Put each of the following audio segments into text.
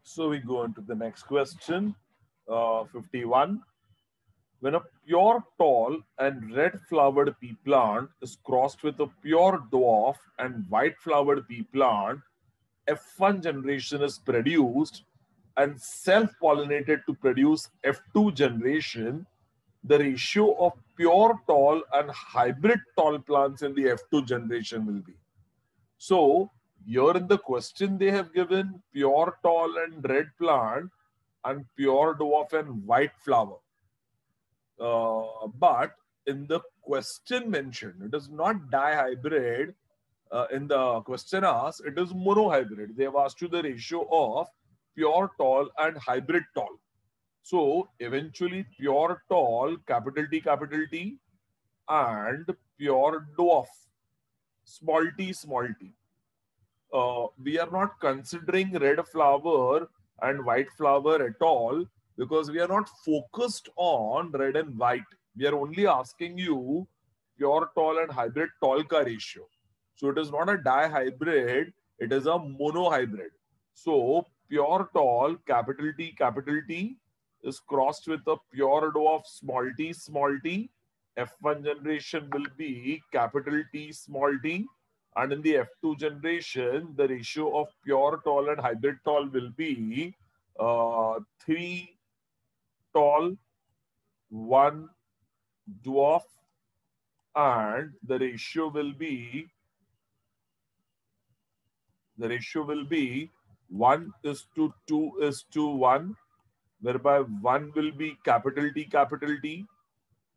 So we go on to the next question, 51. When a pure tall and red flowered pea plant is crossed with a pure dwarf and white flowered pea plant, F1 generation is produced and self pollinated to produce F2 generation. The ratio of pure tall and hybrid tall plants in the F2 generation will be. So, here in the question, they have given pure tall and red plant and pure dwarf and white flower. But in the question mentioned, it is not dihybrid. In the question asked, it is monohybrid. They have asked you the ratio of pure tall and hybrid tall. So eventually pure tall, capital T, and pure dwarf, small t. We are not considering red flower and white flower at all because we are not focused on red and white. We are only asking you pure tall and hybrid tall ka ratio. So it is not a dihybrid, it is a monohybrid. So pure tall, capital T is crossed with a pure dwarf small t. F1 generation will be capital T small t. And in the F2 generation, the ratio of pure tall and hybrid tall will be 3 tall, 1 dwarf, and the ratio will be 1:2:1, whereby 1 will be capital T,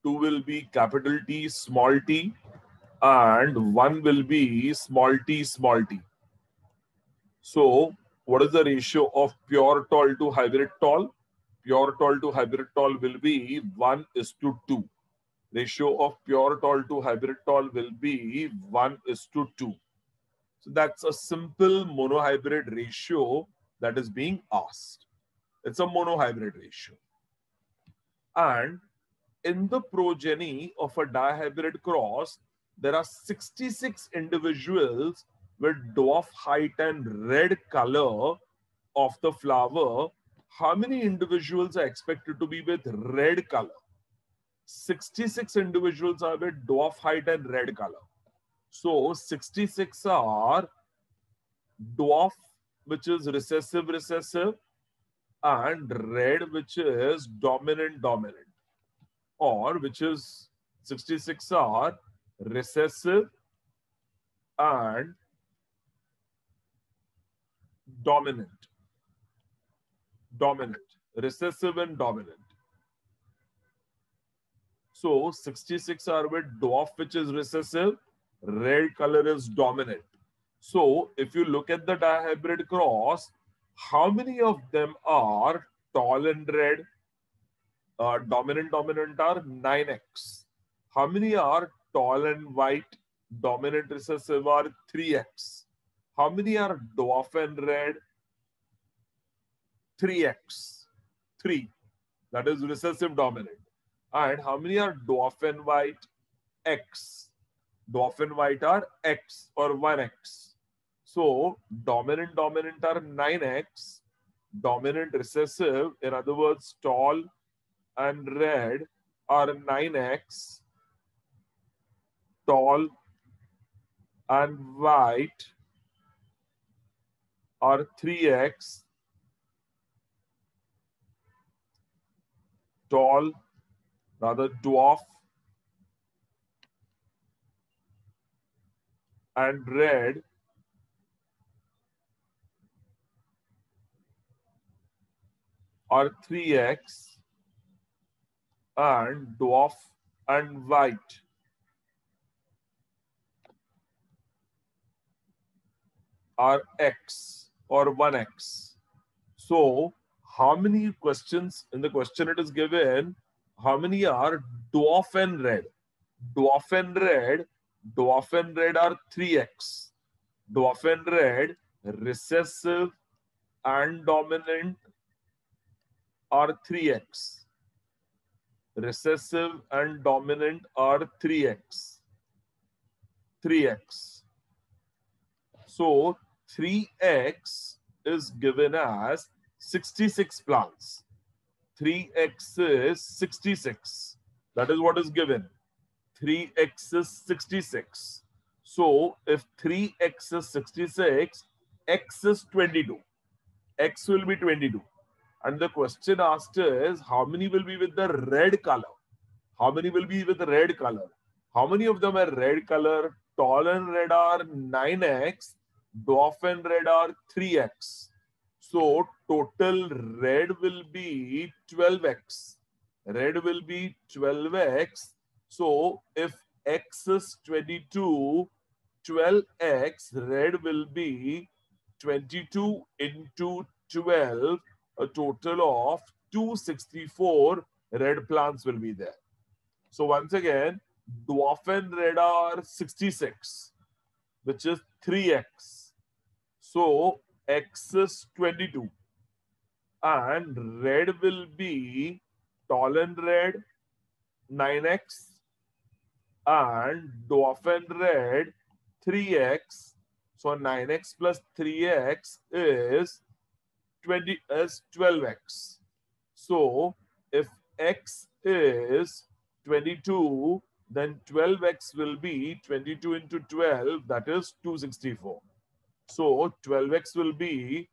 2 will be capital T small t, and 1 will be small t. So, what is the ratio of pure tall to hybrid tall? Pure tall to hybrid tall will be 1:2. Ratio of pure tall to hybrid tall will be 1:2. So, that's a simple monohybrid ratio that is being asked. It's a monohybrid ratio. And in the progeny of a dihybrid cross, there are 66 individuals with dwarf height and red color of the flower. How many individuals are expected to be with red color? 66 individuals are with dwarf height and red color. So 66 are dwarf, which is recessive, and red, which is dominant, or which is 66 are recessive and dominant, recessive and dominant. So 66 are with dwarf, which is recessive, red color is dominant. So if you look at the dihybrid cross, how many of them are tall and red? Dominant are 9x. How many are tall and white? Dominant recessive are 3x. How many are dwarf and red? 3x. 3. That is recessive dominant. And how many are dwarf and white? X. Dwarf and white are X or 1x. So dominant are 9x. Dominant recessive, in other words, tall and red are 9x. Tall and white are 3x. Tall, rather dwarf, and red are 3x, and dwarf and white are x or 1x. So how many questions in the question it is given? How many are dwarf and red? Dwarf and red are 3x. Dwarf and red, recessive and dominant are 3x. Recessive and dominant are 3x. 3x. So 3x is given as 66 plants. 3x is 66. That is what is given. 3x is 66. So if 3x is 66, x is 22. X will be 22. And the question asked is, how many will be with the red color? How many will be with the red color? How many of them are red color? Tall and red are 9x, dwarf and red are 3x. So total red will be 12x. Red will be 12x. So if x is 22, 12x, red will be 22 into 12, a total of 264 red plants will be there. So once again, dwarf and red are 66, which is 3x. So x is 22. And red will be tall and red 9x and dwarf and red 3x. So 9x plus 3x is 12x. So if x is 22, then 12x will be 22 into 12, that is 264. So 12x will be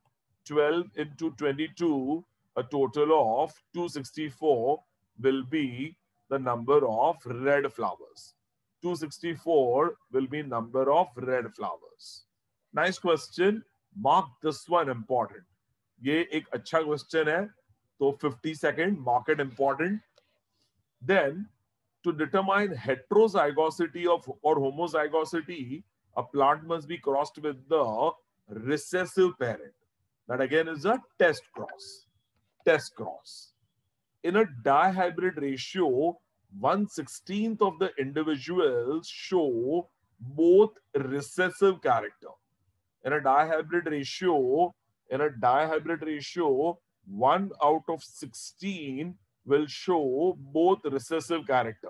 12 into 22, a total of 264 will be the number of red flowers. 264 will be number of red flowers. Nice question. Mark this one important. ये एक अच्छा question है, तो 50 second, mark it important. Then to determine heterozygosity of or homozygosity, a plant must be crossed with the recessive parent. That again is a test cross. Test cross. In a dihybrid ratio, 1/16 of the individuals show both recessive character. In a dihybrid ratio, 1 out of 16 will show both recessive character.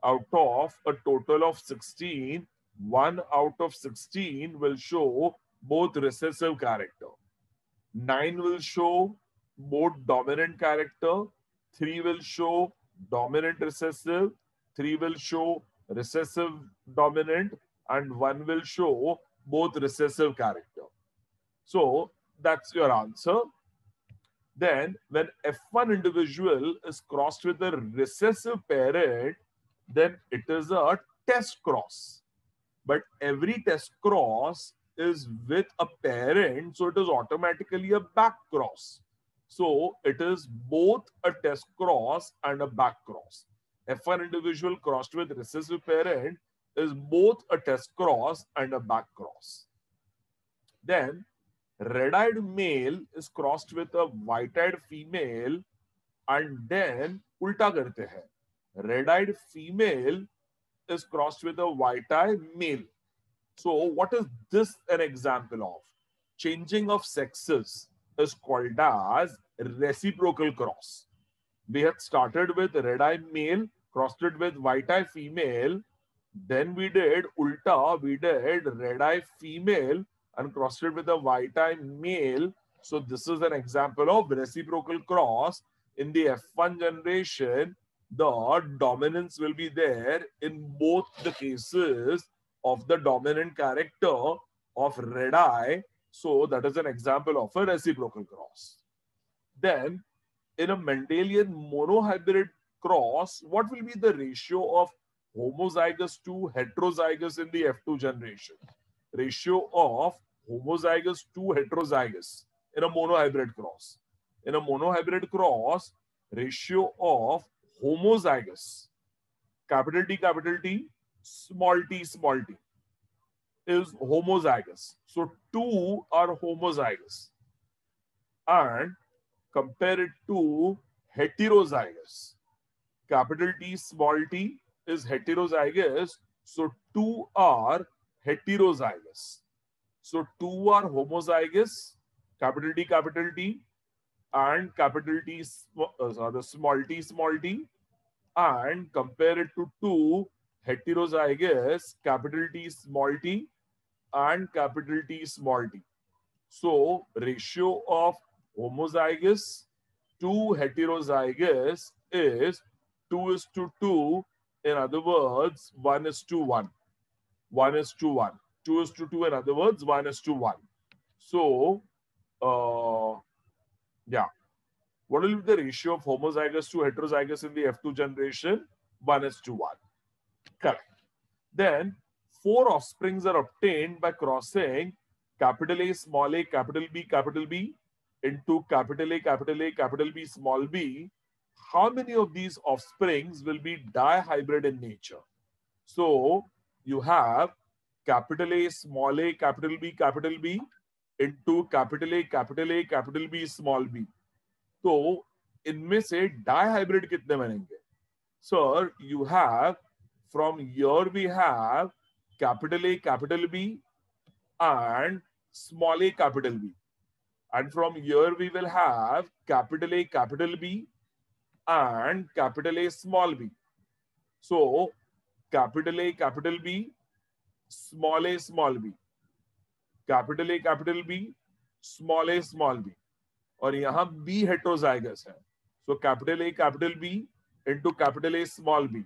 Out of a total of 16, 1 out of 16 will show both recessive character. 9 will show both dominant character. 3 will show dominant recessive. 3 will show recessive dominant. And 1 will show both recessive character. So that's your answer. Then when F1 individual is crossed with a recessive parent, then it is a test cross. But every test cross is with a parent, so it is automatically a back cross. So it is both a test cross and a back cross. F1 individual crossed with recessive parent is both a test cross and a back cross. Then red-eyed male is crossed with a white-eyed female, and then ulta karte hai. Red-eyed female is crossed with a white-eyed male. So what is this an example of? Changing of sexes is called as reciprocal cross. We had started with red-eyed male, crossed it with white-eyed female. Then we did ulta, we did red-eyed female and crossed it with a white-eyed male. So this is an example of reciprocal cross. In the F1 generation, the dominance will be there in both the cases of the dominant character of red eye. So that is an example of a reciprocal cross. Then in a Mendelian monohybrid cross, what will be the ratio of homozygous to heterozygous in the F2 generation? Ratio of homozygous to heterozygous in a monohybrid cross. In a monohybrid cross, ratio of homozygous, capital T, small t, is homozygous. So 2 are homozygous. And compare it to heterozygous. Capital T, small t is heterozygous. So 2 are heterozygous. So 2 are homozygous, capital T, and capital T, the small t, and compare it to 2 heterozygous, capital T, small t, and capital T, small t. So ratio of homozygous to heterozygous is 2:2. In other words, 1:1. 1:1. 2:2. In other words, 1:1. So, yeah. What will be the ratio of homozygous to heterozygous in the F2 generation? 1:1. Correct. Then, 4 offsprings are obtained by crossing capital A, small a, capital B into capital A, capital B, small b. How many of these offsprings will be dihybrid in nature? So, you have capital A, small a, capital B into capital A, capital B, small b. तो इनमें से dihybrid कितने बनेंगे? Sir, you have from here we have capital A, capital B and small a, capital B. And from here we will have capital A, capital B and capital A, small b. So capital A, capital B, small a, small b. Capital A, capital B, small a, small b. और यहाँ B heterozygous है. So capital A, capital B into capital A, small b.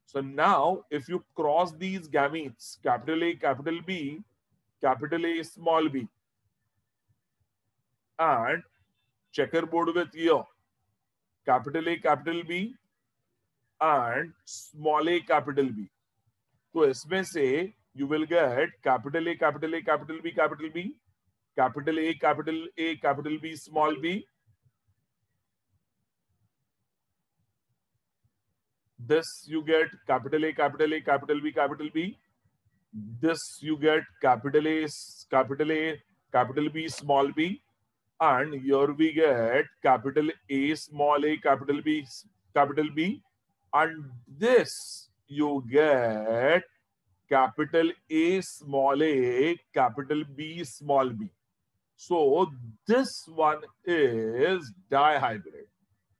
So now if you cross these gametes, capital A, capital B, capital A, small b, and checkerboard with here, capital A, capital B, and small a, capital B. तो इसमें से you will get capital A, capital A, capital B, capital B, capital A, capital B, small b. This you get capital A, capital B, capital B. This you get capital A, capital B, small b. And here we get capital A, small a, capital B. And this you get capital A, small a, capital B, small b. So this one is dihybrid.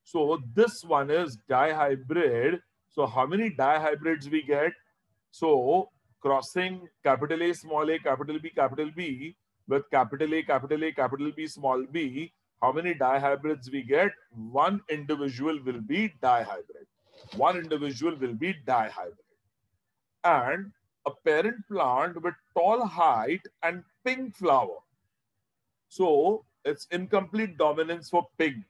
So this one is dihybrid. So how many dihybrids we get? So crossing capital A, small a, capital B with capital A, capital B, small b, how many dihybrids we get? One individual will be dihybrid. One individual will be dihybrid. And a parent plant with tall height and pink flower. So it's incomplete dominance for pink.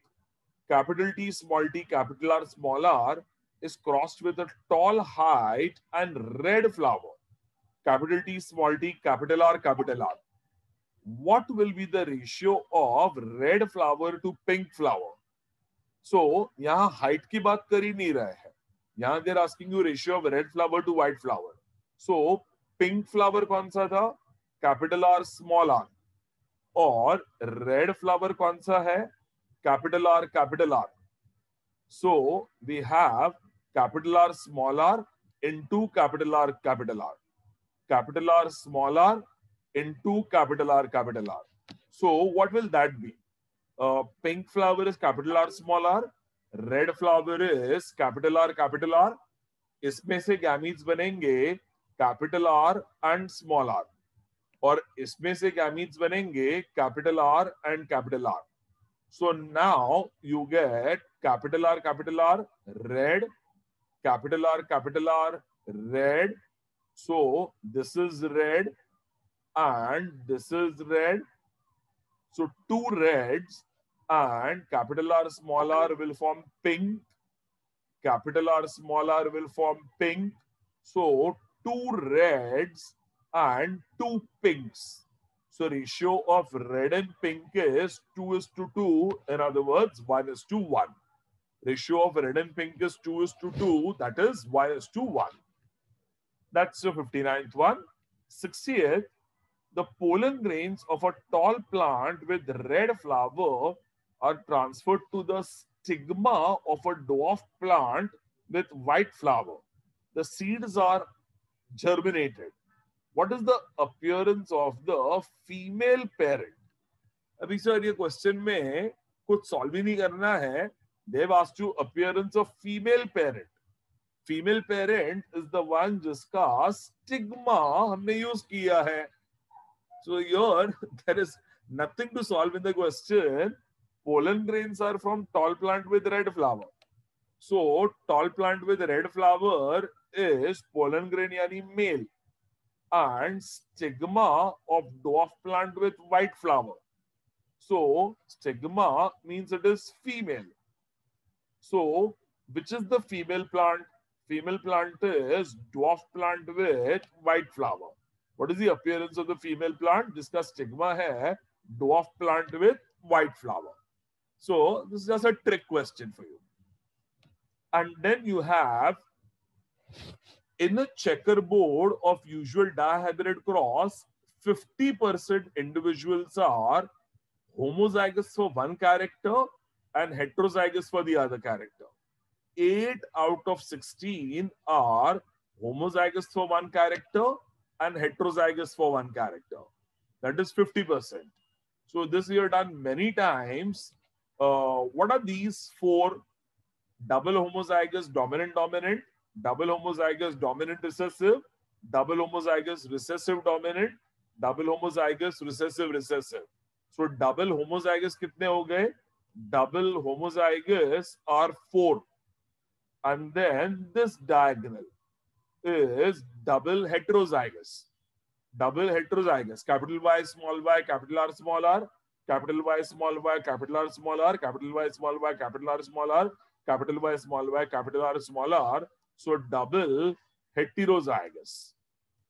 Capital T, small t, capital R, small r is crossed with a tall height and red flower. Capital T, small t, capital R, capital R. What will be the ratio of red flower to pink flower? So, यहाँ height की बात कर ही नहीं रहे हैं. यहाँ they're asking you ratio of red flower to white flower. So, pink flower कौन सा था? Capital R, small r. और red flower कौन सा है? Capital R, capital R. So, we have capital R, small r into capital R, capital R. Capital R, small r into capital R, capital R. So, what will that be? Pink flower is capital R, small r. Red flower is capital R, capital R. इसमें से gametes बनेंगे capital R and small r. और इसमें से gametes बनेंगे capital R and capital R. So now you get capital R, red, capital R, red. So this is red and this is red. So two reds and capital R, small r will form pink. Capital R, small r will form pink. So two reds and two pinks. So ratio of red and pink is 2:2. In other words, 1:1. Ratio of red and pink is 2:2. That is 1:1. That's the 59th one. 60th, the pollen grains of a tall plant with red flower are transferred to the stigma of a dwarf plant with white flower. The seeds are germinated. What is the appearance of the female parent? अभी sir ये question में कुछ solve ही नहीं करना है. They've asked you appearance of female parent. Female parent is the one जिसका stigma हमने use किया है. So here there is nothing to solve in the question. pollen grains are from tall plant with red flower. So tall plant with red flower is pollen grain yani male, and stigma of dwarf plant with white flower. So stigma means it is female. So which is the female plant? Female plant is dwarf plant with white flower. What is the appearance of the female plant? जिसका stigma है dwarf plant with white flower. So this is just a trick question for you. And then you have, in a checkerboard of usual dihybrid cross, 50% individuals are homozygous for one character and heterozygous for the other character. 8 out of 16 are homozygous for one character and heterozygous for one character. That is 50%. So this we have done many times. What are these four? Double homozygous dominant, double homozygous dominant recessive, double homozygous recessive dominant, double homozygous recessive. So double homozygous कितने हो गए? Double homozygous are 4. And then this diagonal is double heterozygous. Double heterozygous. Capital Y, capital R, small r, capital Y, capital R, small r, capital Y, capital R, small r, capital Y, capital R, small r. So double heterozygous.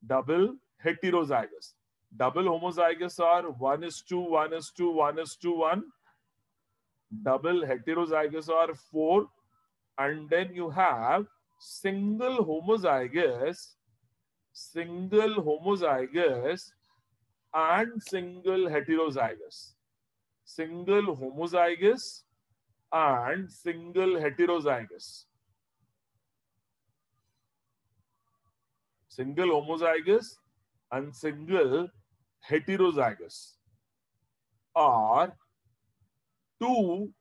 Double heterozygous. Double homozygous are 1:2, 1:2, 1:1. Double heterozygous are 4. And then you have single homozygous, and single heterozygous. Single homozygous and single heterozygous. Single homozygous and single heterozygous are 2:2.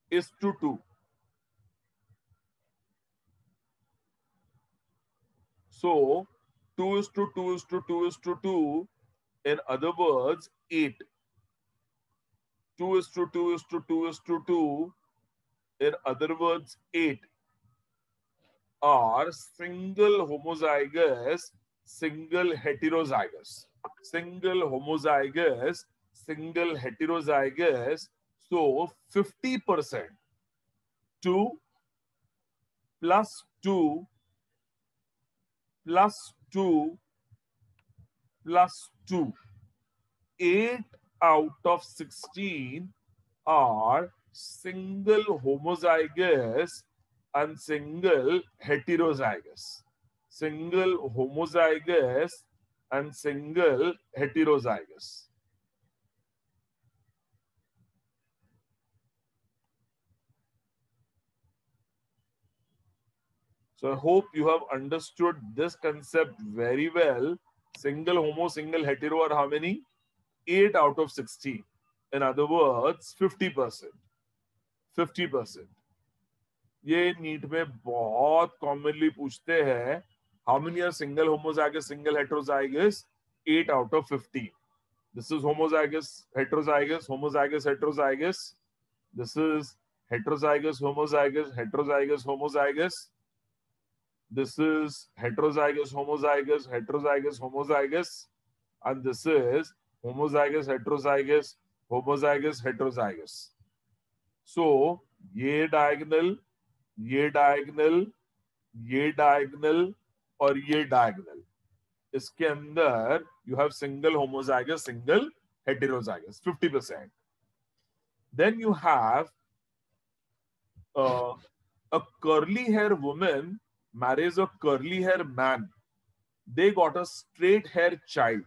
2:2. So 2:2. In other words, 8. 2:2. In other words, 8 are single homozygous, single heterozygous. Single homozygous, single heterozygous. So 50%. 2 plus 2 plus 2 plus 2. 8 out of 16 are single homozygous and single heterozygous. Single homozygous and single heterozygous. So I hope you have understood this concept very well. Single homo, single hetero are how many? 8 out of 16. In other words, 50%. 50%. ये NEET में बहुत commonly पूछते हैं. How many are single homozygous, single heterozygous? 8 out of 15. This is homozygous, heterozygous, homozygous, heterozygous. This is heterozygous, homozygous, heterozygous, homozygous. This is heterozygous, homozygous, heterozygous, homozygous. And this is homozygous, heterozygous, homozygous, heterozygous. So, ये diagonal, ये diagonal, ये diagonal और ये diagonal. इसके अंदर you have single homozygous, single heterozygous, 50%. Then you have a curly hair woman marries a curly hair man. They got a straight hair child.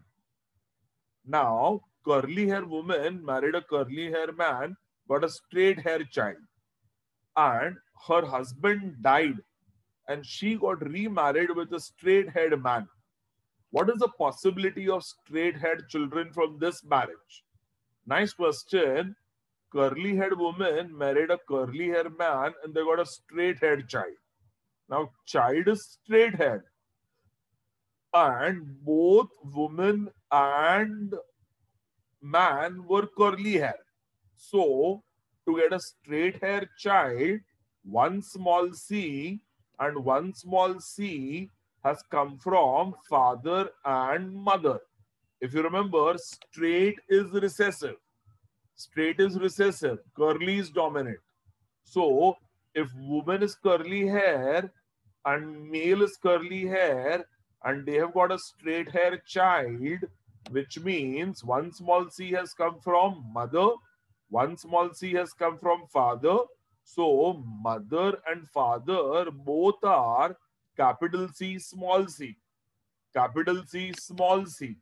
Now, curly hair woman married a curly hair man, got a straight hair child. And her husband died and she got remarried with a straight haired man. What is the possibility of straight haired children from this marriage? Nice question. curly-haired woman married a curly-haired man and they got a straight-haired child. Now, child is straight-haired, and both woman and man were curly hair. So, to get a straight hair child, one small c and one small c has come from father and mother. If you remember, straight is recessive. Straight is recessive. Curly is dominant. So, if woman is curly hair and male is curly hair and they have got a straight hair child, which means one small c has come from mother, one small c has come from father. So, mother and father both are capital C, small c. Capital C, small c.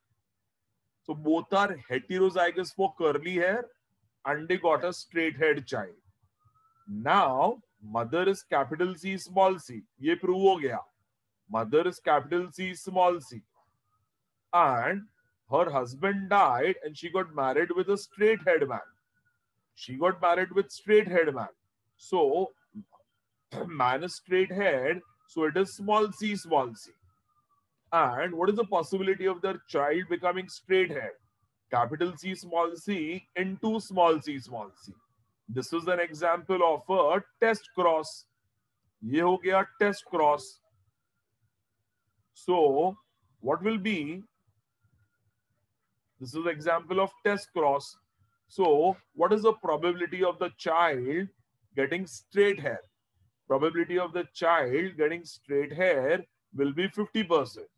So, both are heterozygous for curly hair and they got a straight haired child. Now, mother is capital C, small c. ये prove हो गया. Mother is capital C, small c. And her husband died and she got married with a straight-haired man. She got married with straight-haired man. So, man is straight-haired, so it is small c, small c. And what is the possibility of their child becoming straight-haired? Capital C, small c into small c, small c. This is an example of a test cross. ये हो गया test cross. So, what will be? This is an example of test cross. So, what is the probability of the child getting straight hair? Probability of the child getting straight hair will be 50%.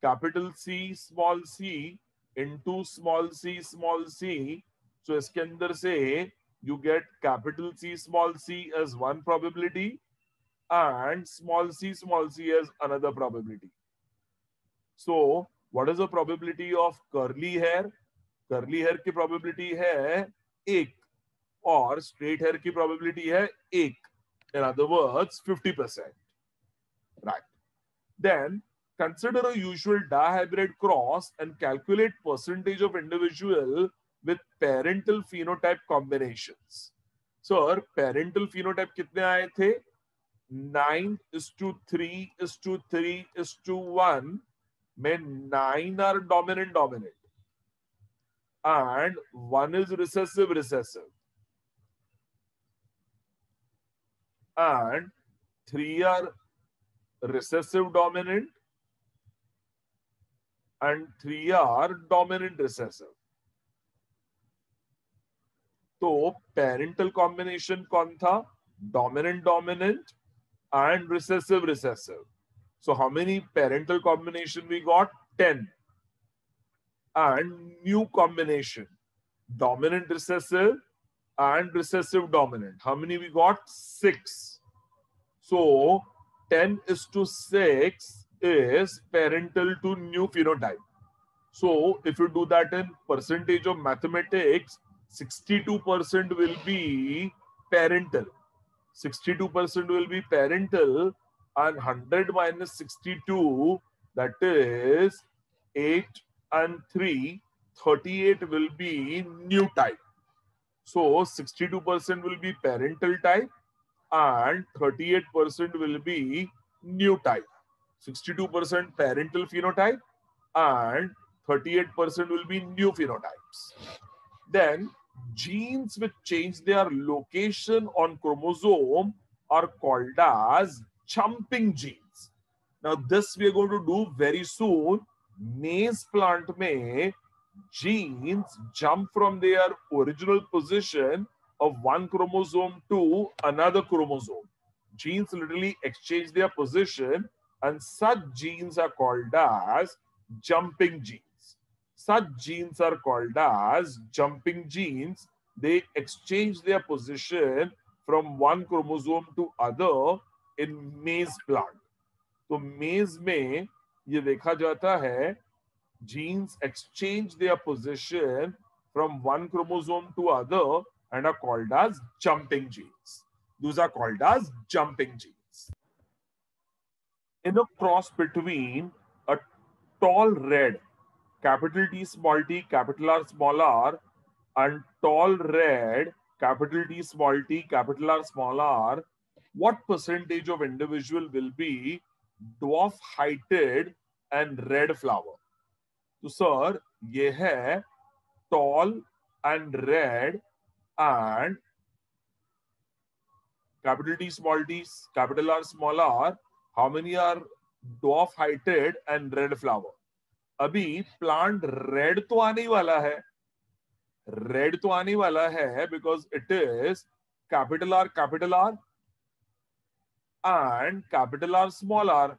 Capital C, small c into small c, small c. So, इसके अंदर से you get capital C, small c as one probability and small c as another probability. So, what is the probability of curly hair? Curly hair की probability है 1 और straight hair की probability है 1. In other words, 50%. Right. Then, consider a usual dihybrid cross and calculate percentage of individual with parental phenotype combinations. Sir, parental phenotype कितने आए थे? 9:3:3:3:1 में 9 are dominant and 1 is recessive and 3 are recessive dominant and 3 are dominant recessive. तो parental combination कौन था? Dominant and recessive. So how many parental combination we got? 10. And new combination, dominant recessive and recessive dominant. How many we got? 6. So 10:6 is parental to new phenotype. So if you do that in percentage of mathematics, 62% will be parental. 62% will be parental and 100 minus 62, that is 8 and 3, 38 will be new type. So 62% will be parental type and 38% will be new type. 62% parental phenotype and 38% will be new phenotypes. Then genes which change their location on chromosome are called as jumping genes. Now this we are going to do very soon. Maize plant mein genes jump from their original position of one chromosome to another chromosome. Genes literally exchange their position and such genes are called as jumping genes. Such genes are called as jumping genes. They exchange their position from one chromosome to other in maize plant. तो maize में ये देखा जाता है genes exchange their position from one chromosome to other and are called as jumping genes. Those are called as jumping genes. In a cross between a tall red, capital T, small t, capital R, small r, and tall red capital T, small t, capital R, small r, what percentage of individual will be dwarf heighted and red flower? तो sir ये है tall and red and capital T, small t, capital R, small r. How many are dwarf heighted and red flower? अभी plant red तो आने ही वाला है, red तो आने वाला है because it is capital R and capital R, small r.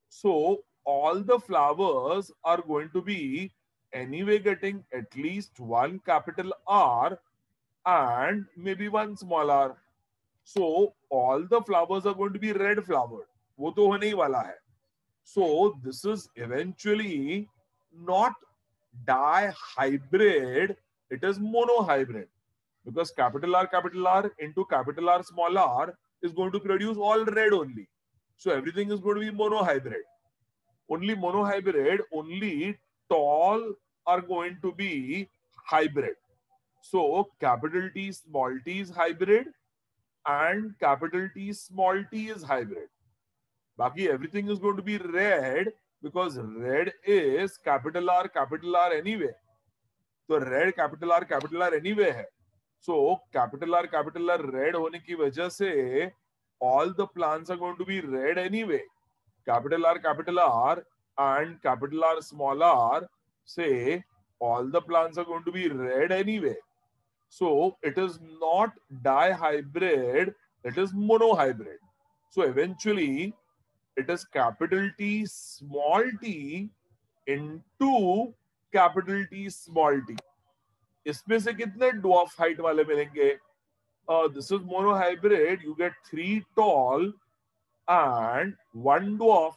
So all the flowers are going to be anyway getting at least one capital R and maybe one small r. So all the flowers are going to be red flowered. वो तो होने ही वाला है. So this is eventually not dihybrid, it is monohybrid. Because capital R into capital R, small r is going to produce all red only. So everything is going to be monohybrid. Only monohybrid, only tall are going to be hybrid. So capital T, small t is hybrid and capital T, small t is hybrid. Baki everything is going to be red because red is capital R anyway. So red capital R anyway hai. So capital R red होने की वजह से all the plants are going to be red anyway. Capital R and capital R, small r, say all the plants are going to be red anyway. So it is not dihybrid, it is monohybrid. So eventually it is capital T, small t into capital T, small t. इसमें से कितने dwarf height वाले मिलेंगे? This is monohybrid. You get 3 tall and 1 dwarf.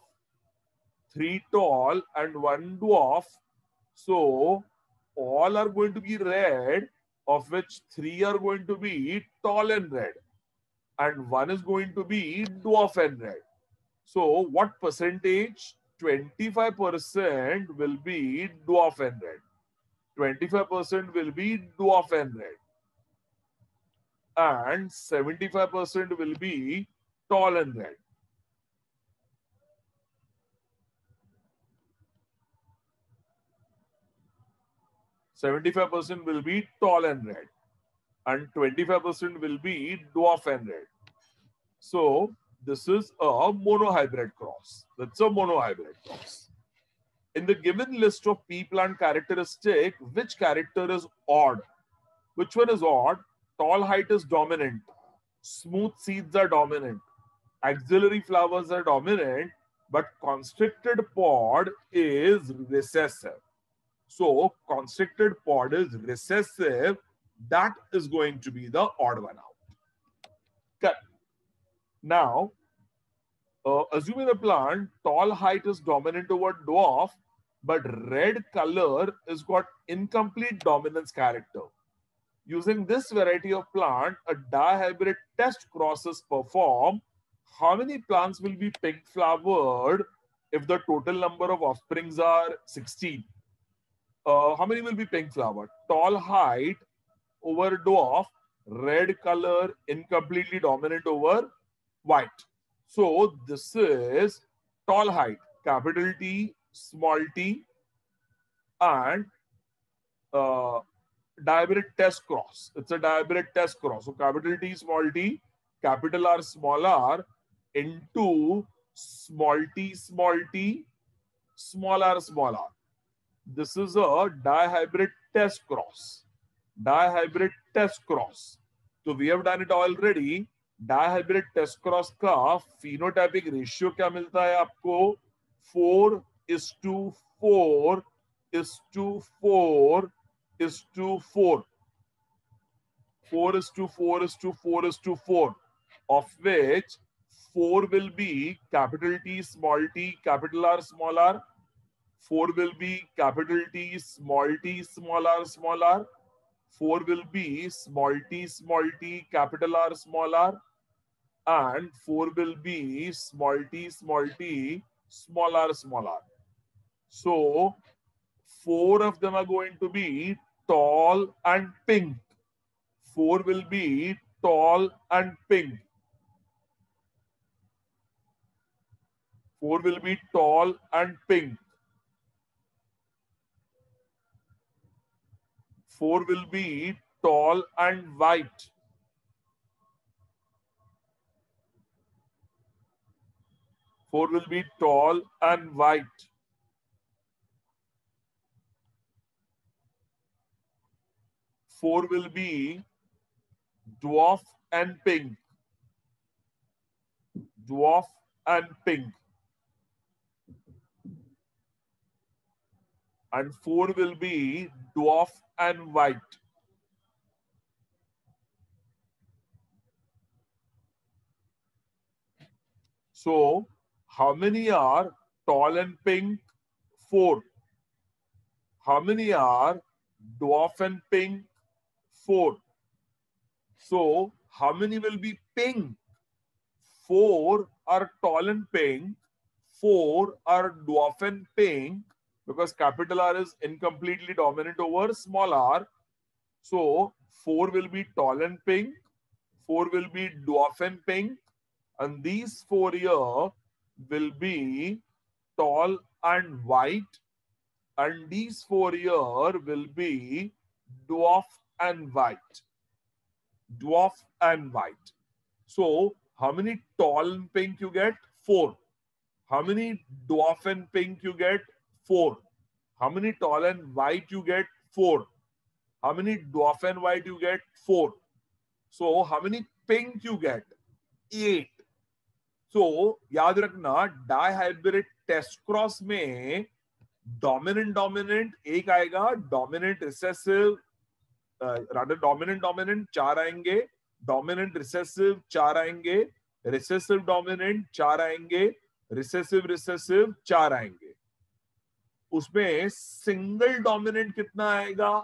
3 tall and 1 dwarf. So all are going to be red, of which 3 are going to be tall and red, and 1 is going to be dwarf and red. So what percentage? 25% will be dwarf and red. 25% will be dwarf and red. And 75% will be tall and red. %75 will be tall and red. And 25% will be dwarf and red. So this is a monohybrid cross. That's a monohybrid cross. In the given list of pea plant characteristic, which character is odd? Which one is odd? Tall height is dominant. Smooth seeds are dominant. Axillary flowers are dominant, but constricted pod is recessive. So constricted pod is recessive. That is going to be the odd one out. Okay. Now, assuming the plant tall height is dominant over dwarf, but red color is got incomplete dominance character. Using this variety of plant, a dihybrid test cross is performed. How many plants will be pink flowered if the total number of offsprings are 16? How many will be pink flowered? Tall height over dwarf, red color incompletely dominant over white. So this is tall height, capital T, small t, and dihybrid test cross. It's a dihybrid test cross. So capital T, small t, capital R, small r into small t, small t, small r, small r. This is a dihybrid test cross. Dihybrid test cross. So we have done it already. Dihybrid test cross का phenotypic ratio क्या मिलता है आपको? 4:4:4:4 4:4:4:4, of which 4 will be capital T, small t, capital R, small r. 4 will be capital T, small t, small r, small r. 4 will be small t, capital R, small r. And 4 will be small t, small r, small r. So 4 of them are going to be tall and pink. 4 will be tall and pink. 4 will be tall and pink. 4 will be tall and white. 4 will be tall and white. 4 will be dwarf and pink. Dwarf and pink. And 4 will be dwarf and white. So, how many are tall and pink? 4. How many are dwarf and pink? 4. So, how many will be pink? 4 are tall and pink. 4 are dwarf and pink because capital R is incompletely dominant over small r. So, 4 will be tall and pink. 4 will be dwarf and pink. And these 4 here will be tall and white. And these 4 here will be dwarf and white. Dwarf and white. So, how many tall and pink you get? 4. How many dwarf and pink you get? 4. How many tall and white you get? 4. How many dwarf and white you get? 4. So, how many pink you get? 8. So, याद रखना dihybrid test cross में dominant एक आएगा, dominant recessive rather dominant 4 आएंगे, dominant recessive 4 आएंगे, recessive dominant 4 आएंगे, recessive 4 आएंगे. उसमें सिंगल डोमिनेंट कितना आएगा?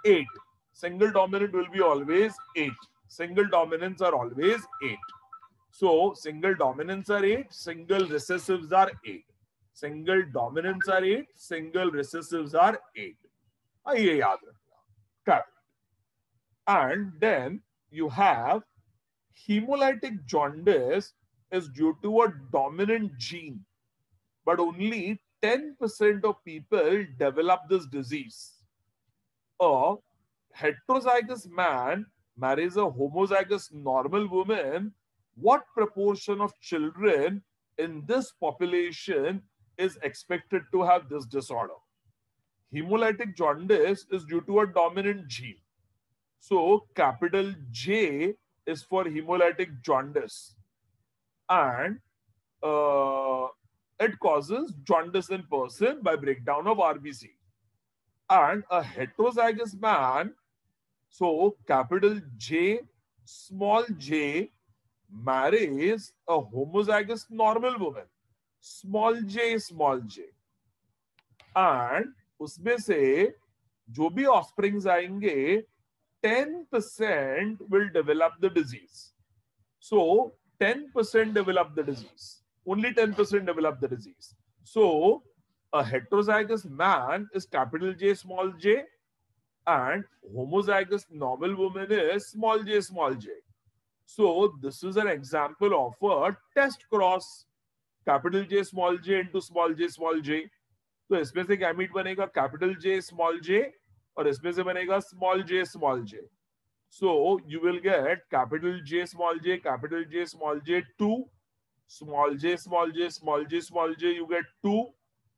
8. Single dominant will be always 8. Single dominants are always 8. So, single dominants are 8, single recessives are 8. Single dominants are 8, single recessives are 8. ये याद रखना. Correct. And then you have hemolytic jaundice is due to a dominant gene, but only 10% of people develop this disease. A heterozygous man marries a homozygous normal woman. What proportion of children in this population is expected to have this disorder? Hemolytic jaundice is due to a dominant gene. So, capital J is for hemolytic jaundice. And it causes jaundice in person by breakdown of RBC. And a heterozygous man, so capital J, small j, marries a homozygous normal woman, small j, and उसमें से जो भी offsprings आएंगे 10% will develop the disease. So 10% develop the disease. Only 10% develop the disease. So a heterozygous man is capital J, small j, and homozygous normal woman is small j. So this is an example of a test cross, capital J into small j. तो इसमें से gamete बनेगा capital J small j और इसमें से बनेगा small j. So you will get capital J small j 2, small j, you get 2.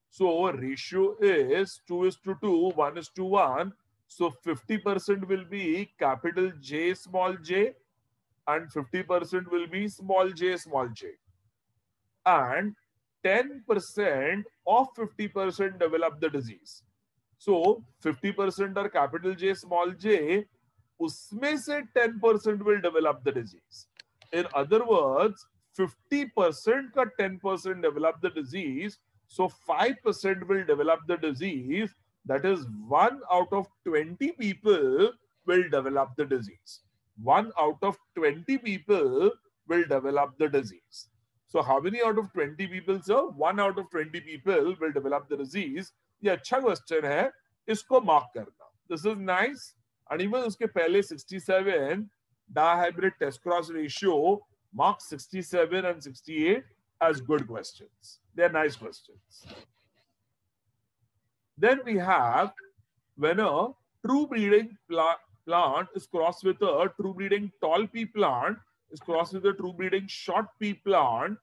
So ratio is 2:2, 1:1. So 50% will be capital J small j and 50% will be small j. And 10% of 50% develop the disease. So 50% are capital J small j, उसमें से 10% will develop the disease. In other words, 50% का 10% develop the disease. So 5% will develop the disease. That is 1 out of 20 people will develop the disease. 1 out of 20 people will develop the disease. So how many out of 20 people, sir? 1 out of 20 people will develop the disease. ये अच्छा question है, इसको mark करना. This is nice. and even उसके पहले 67 dihybrid test cross ratio marks 67 and 68 as good questions. They're nice questions. Then we have when a true breeding plant is crossed with a true breeding tall pea plant is crossed with a true breeding short pea plant,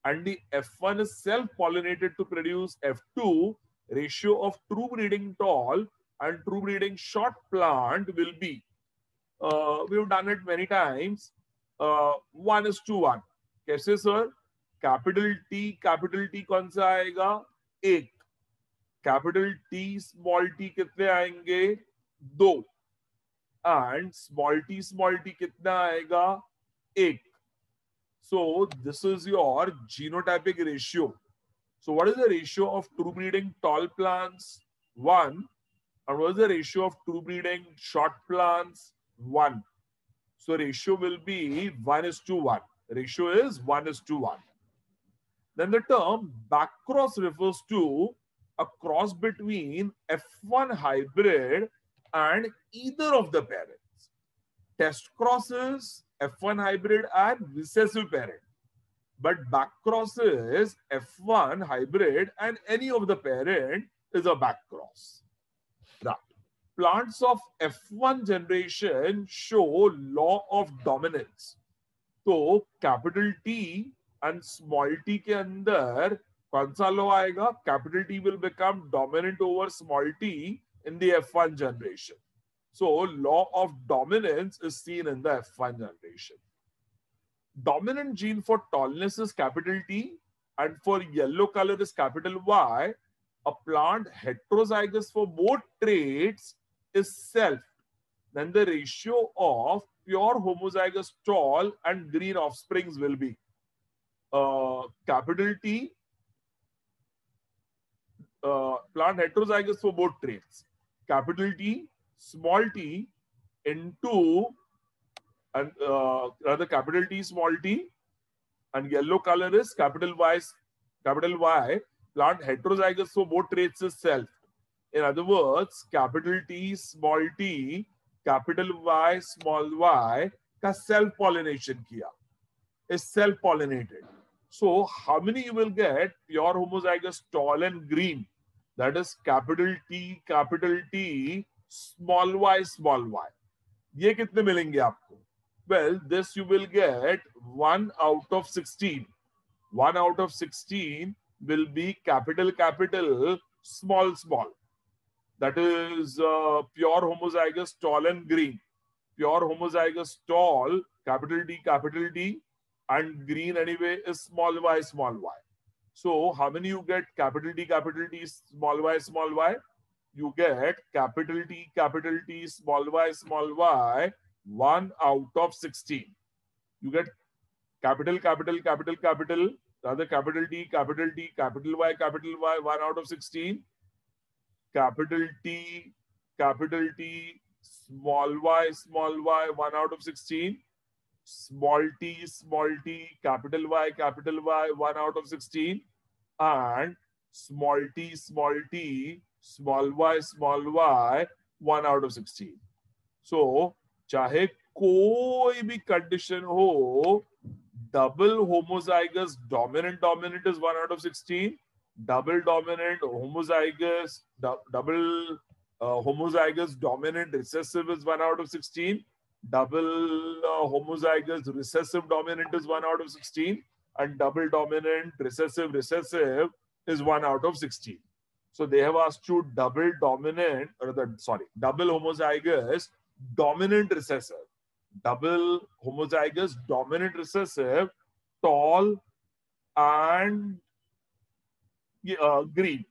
and the F1 is self-pollinated to produce F2, ratio of true breeding tall and true breeding short plant will be, we've done it many times, 1:1. कैसे sir? Capital T कौन सा आएगा? 1. Capital T small T कितने आएंगे? 2. And small T कितना आएगा? 1. So this is your genotypic ratio. So what is the ratio of true breeding tall plants? 1. And what is the ratio of true breeding short plants? 1. So ratio will be 1:1. Ratio is 1:1. Then the term backcross refers to a cross between F1 hybrid and either of the parents. Test crosses F1 hybrid and recessive parent. But backcross is F1 hybrid and any of the parent is a backcross. Right. Plants of F1 generation show law of dominance. तो capital T and small t के अंदर कौन सा law आएगा? Capital T will become dominant over small t in the F1 generation. So law of dominance is seen in the F1 generation. Dominant gene for tallness is capital T and for yellow color is capital Y. A plant heterozygous for both traits is self. Then the ratio of pure homozygous tall and green offsprings will be capital T, plant heterozygous for both traits, capital T, small t into, and rather capital T, small t, and yellow color is capital Y, plant heterozygous for both traits is self. In other words, capital T, small t, capital Y, small y का self-pollination किया, is self-pollinated. So how many you will get pure homozygous tall and green? That is capital T, small y, small y. ये कितने मिलेंगे आपको? Well, this you will get 1 out of 16. 1 out of 16 will be capital, small. That is pure homozygous tall and green. Pure homozygous tall, capital T, and green anyway is small y. So how many you get capital T, small y? You get capital T, small y, 1 out of 16. You get capital, rather capital T, capital Y, 1 out of 16. Capital T, small y, 1 out of 16. Small t, capital Y, 1 out of 16. And small t, small y, 1 out of 16. So, चाहे कोई भी condition हो, double homozygous dominant is 1 out of 16. Double dominant homozygous, double homozygous dominant recessive is 1 out of 16. Double homozygous recessive dominant is 1 out of 16. And double dominant recessive is 1 out of 16. So they have asked you double homozygous dominant recessive. Double homozygous dominant recessive, tall and green.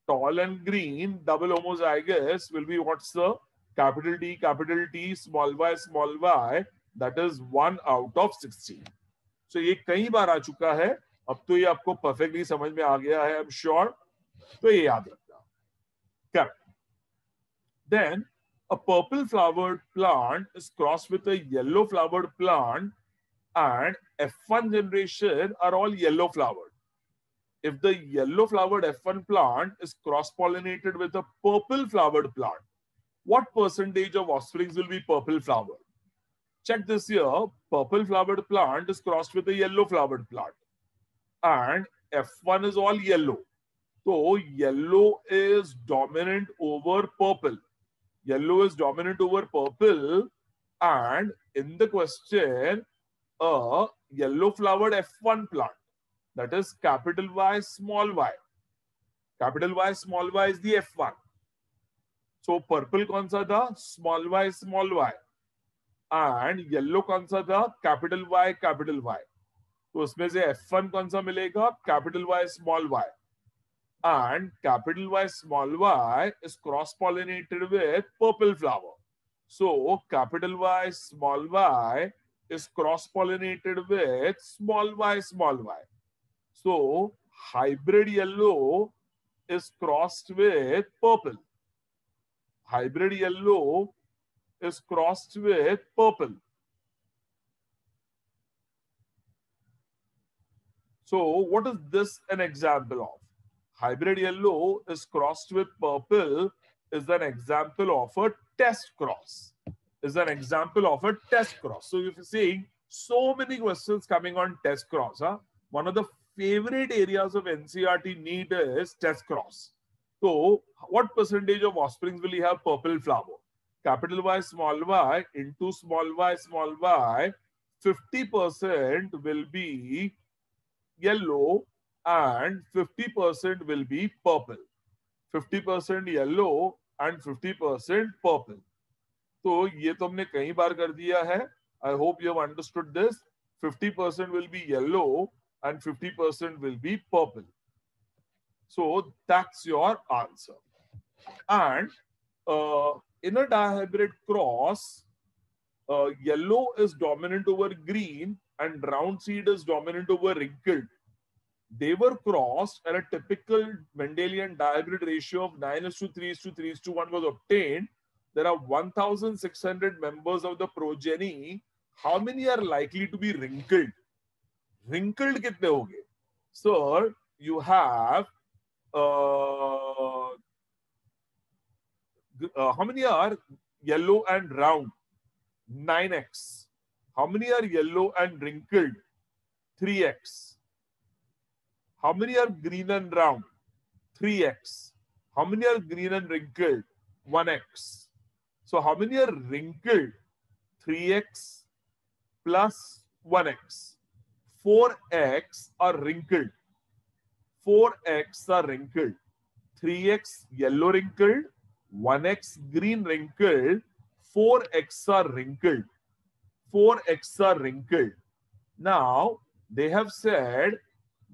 Tall and green, double homozygous will be what's the capital T, small y, that is 1 out of 16. So ये कई बार आ चुका है, अब तो ये आपको perfectly समझ में आ गया है, I'm sure. तो ये याद रखना. Correct. Then a purple flowered plant is crossed with a yellow flowered plant, and F1 generation are all yellow flowered. If the yellow flowered F1 plant is cross-pollinated with a purple flowered plant, what percentage of offsprings will be purple flower? Check this here. Purple flowered plant is crossed with a yellow flowered plant. And F1 is all yellow. So yellow is dominant over purple. Yellow is dominant over purple. And in the question, a yellow flowered F1 plant, that is capital Y, small y. Capital Y, small y is the F1. So purple कौन सा था? Small y, small y. And yellow कौन सा था? Capital Y, capital Y. तो उसमें से F1 कौन सा मिलेगा? Capital Y, small y. And capital Y, small y is cross-pollinated with purple flower. So capital Y, small y is cross-pollinated with small y, small y. So hybrid yellow is crossed with purple. Hybrid yellow is crossed with purple. So what is this an example of? Hybrid yellow is crossed with purple is an example of a test cross. Is an example of a test cross. So if you're seeing so many questions coming on test cross, one of the favorite areas of NCERT NEET is test cross. So what percentage of offsprings will you have purple flower? Capital Y, small y into small y, 50% will be yellow and 50% will be purple. 50% yellow and 50% purple. तो ये तो हमने कई बार कर दिया है. I hope you have understood this. 50% will be yellow and 50% will be purple. So that's your answer. And in a dihybrid cross, yellow is dominant over green and round seed is dominant over wrinkled. They were crossed and a typical Mendelian dihybrid ratio of 9:3:3:1 was obtained. There are 1,600 members of the progeny. How many are likely to be wrinkled? Wrinkled कितने होंगे? Sir, you have how many are yellow and round? 9x. How many are yellow and wrinkled? 3x. How many are green and round? 3x. How many are green and wrinkled? 1x. So how many are wrinkled? 3x plus 1x. 4x are wrinkled. 4x are wrinkled. 3x yellow wrinkled. 1x green wrinkled. 4x are wrinkled. 4x are wrinkled. Now, they have said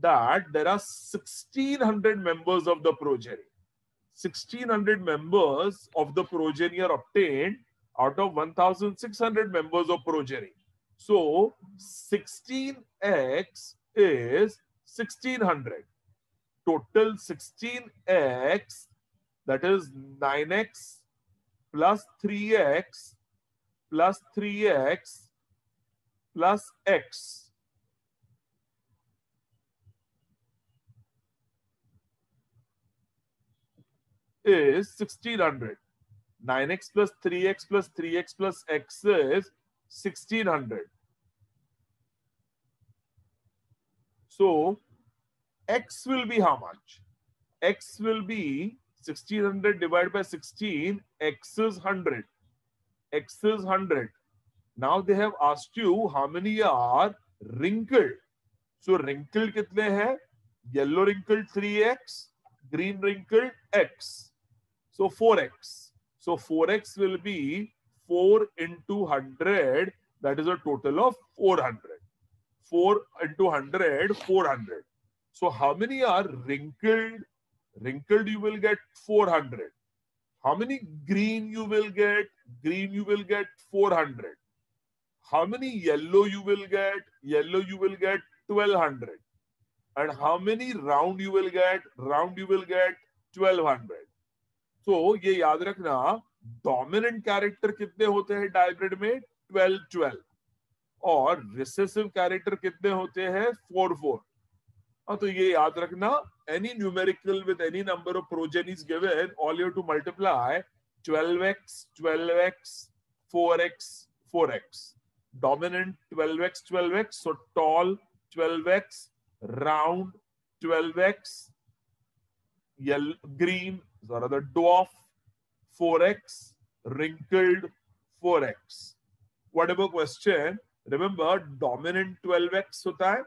that there are 1,600 members of the progeny. 1,600 members of the progeny are obtained out of 1,600 members of progeny. So 16x is 1,600. Total 16x, that is 9x plus 3x plus 3x plus x. Is 1,600. 9x plus 3x plus 3x plus x is 1,600. So x will be how much? X will be 1,600 divided by 16. X is 100. X is 100. Now they have asked you how many are wrinkled. So wrinkled कितने हैं? Yellow wrinkled 3x, green wrinkled x. So 4x. So 4x will be 4 into 100. That is a total of 400. 4 into 100, 400. So how many are wrinkled? Wrinkled you will get 400. How many green you will get? Green you will get 400. How many yellow you will get? Yellow you will get 1200. And how many round you will get? Round you will get 1200. So ये याद रखना, dominant character कितने होते हैं dihybrid में? 12-12. और recessive character कितने होते हैं? 4-4. तो ये याद रखना, any numerical with any number of progenies given, all you have to multiply 12x, 12x, 4x, 4x. Dominant 12x, 12x. So tall 12x, round 12x, yellow, green, or rather dwarf 4x, wrinkled 4x. Whatever question, remember dominant 12x होता है,